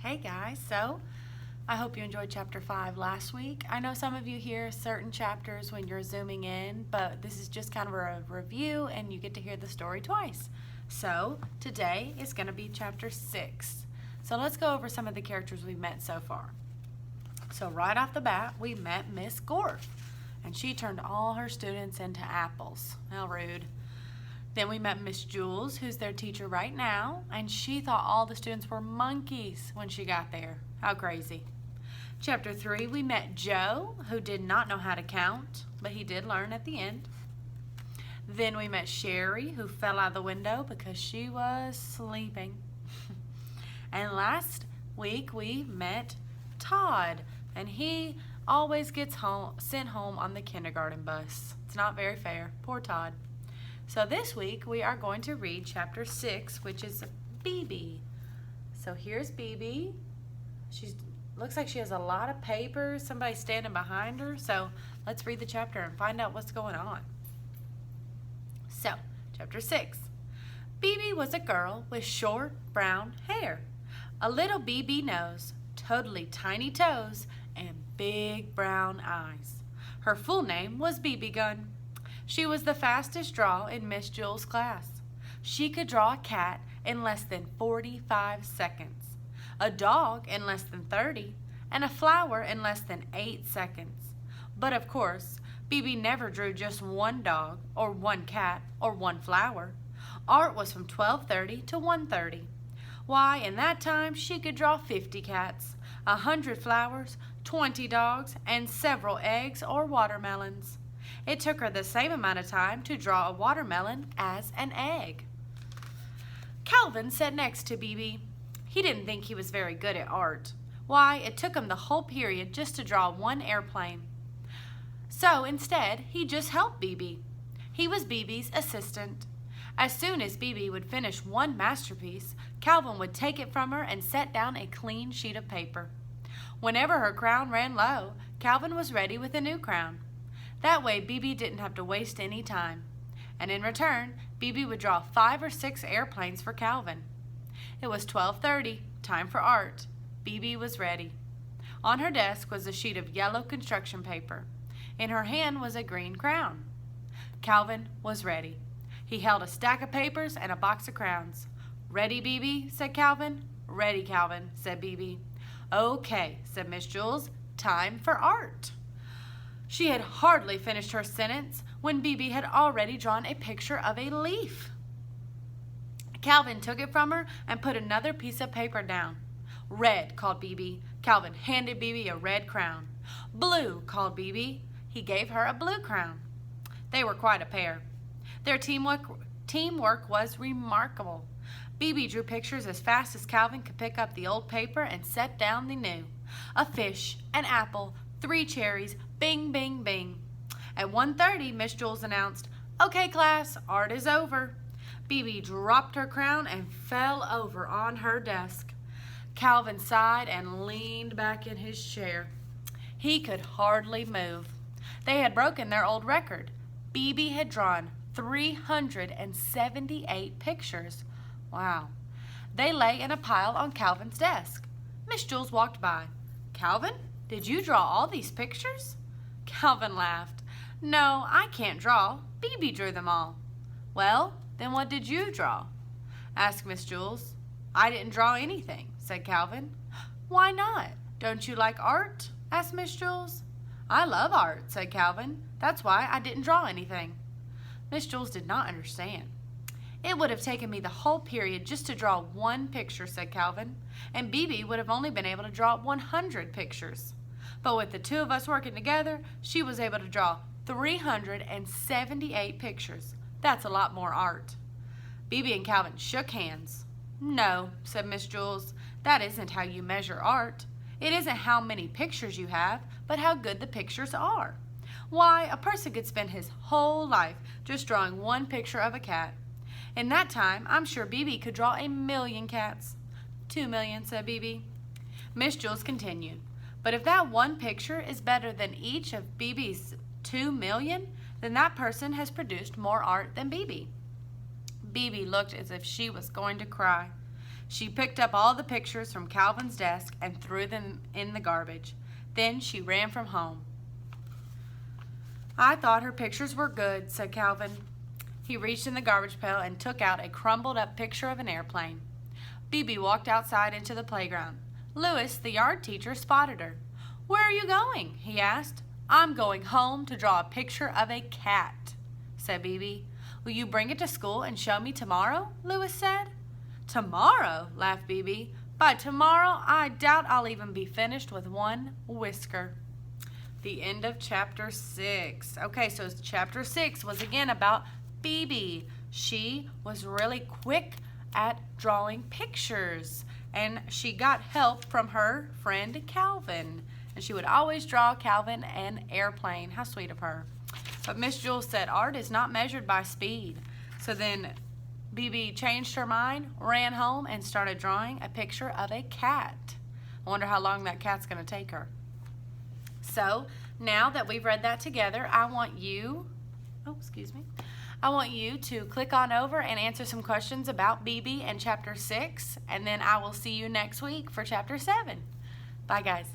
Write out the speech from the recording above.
Hey guys, so I hope you enjoyed chapter 5 last week. I know some of you hear certain chapters when you're zooming in, but this is just kind of a review and you get to hear the story twice. So today is going to be chapter 6. So let's go over some of the characters we've met so far. So right off the bat, we met Miss Gorf, and she turned all her students into apples. How rude. Then we met Miss Jules, who's their teacher right now, and she thought all the students were monkeys when she got there. How crazy. Chapter 3, we met Joe, who did not know how to count, but he did learn at the end. Then we met Sherry, who fell out of the window because she was sleeping. And last week we met Todd, and he always gets sent home on the kindergarten bus. It's not very fair. Poor Todd. So this week we are going to read chapter 6, which is BB. So here's BB. She looks like she has a lot of papers. Somebody's standing behind her. So let's read the chapter and find out what's going on. So, chapter 6. BB was a girl with short brown hair, a little BB nose, totally tiny toes, and big brown eyes. Her full name was BB Gun. She was the fastest draw in Miss Jules' class. She could draw a cat in less than 45 seconds, a dog in less than 30, and a flower in less than 8 seconds. But of course, BB never drew just one dog, or one cat, or one flower. Art was from 12:30 to 1:30. Why, in that time, she could draw 50 cats, 100 flowers, 20 dogs, and several eggs or watermelons. It took her the same amount of time to draw a watermelon as an egg. Calvin sat next to BB. He didn't think he was very good at art. Why, it took him the whole period just to draw one airplane. So instead, he just helped BB. He was BB's assistant. As soon as BB would finish one masterpiece, Calvin would take it from her and set down a clean sheet of paper. Whenever her crown ran low, Calvin was ready with a new crown. That way, BB didn't have to waste any time. And in return, BB would draw 5 or 6 airplanes for Calvin. It was 12:30, time for art. BB was ready. On her desk was a sheet of yellow construction paper. In her hand was a green crown. Calvin was ready. He held a stack of papers and a box of crowns. "Ready, BB?" said Calvin. "Ready, Calvin," said BB. "Okay," said Miss Jules, "time for art." She had hardly finished her sentence when BB had already drawn a picture of a leaf. Calvin took it from her and put another piece of paper down. "Red," called BB. Calvin handed BB a red crown. "Blue," called BB. He gave her a blue crown. They were quite a pair. Their teamwork was remarkable. BB drew pictures as fast as Calvin could pick up the old paper and set down the new. A fish, an apple, 3 cherries, bing, bing, bing. At 1:30, Miss Jules announced, "Okay, class, art is over." BB dropped her crown and fell over on her desk. Calvin sighed and leaned back in his chair. He could hardly move. They had broken their old record. BB had drawn 378 pictures. Wow. They lay in a pile on Calvin's desk. Miss Jules walked by. "Calvin, did you draw all these pictures?" Calvin laughed. "No, I can't draw. BB drew them all." "Well, then what did you draw?" asked Miss Jules. "I didn't draw anything," said Calvin. "Why not? Don't you like art?" asked Miss Jules. "I love art," said Calvin. "That's why I didn't draw anything." Miss Jules did not understand. "It would have taken me the whole period just to draw one picture," said Calvin, "and BB would have only been able to draw 100 pictures. But with the 2 of us working together, she was able to draw 378 pictures. That's a lot more art." BB and Calvin shook hands. "No," said Miss Jules, "that isn't how you measure art. It isn't how many pictures you have, but how good the pictures are. Why, a person could spend his whole life just drawing one picture of a cat. In that time, I'm sure BB could draw 1,000,000 cats." 2,000,000, said BB. Miss Jules continued, "But if that one picture is better than each of BB's 2,000,000, then that person has produced more art than BB." BB looked as if she was going to cry. She picked up all the pictures from Calvin's desk and threw them in the garbage. Then she ran from home. I thought her pictures were good, said Calvin. He reached in the garbage pail and took out a crumbled up picture of an airplane. Bibi walked outside into the playground. Louis, the yard teacher, spotted her. Where are you going? He asked. I'm going home to draw a picture of a cat, said Bibi. Will you bring it to school and show me tomorrow? Louis said. Tomorrow, laughed Bibi. By tomorrow, I doubt I'll even be finished with one whisker. The end of chapter 6. Okay, so chapter 6 was again about Bibi. She was really quick at drawing pictures, and she got help from her friend Calvin. And she would always draw Calvin an airplane. How sweet of her. But Miss Jules said art is not measured by speed. So then Bibi changed her mind, ran home, and started drawing a picture of a cat. I wonder how long that cat's going to take her. So now that we've read that together, I want you to click on over and answer some questions about Bibi and chapter 6, and then I will see you next week for chapter 7. Bye, guys.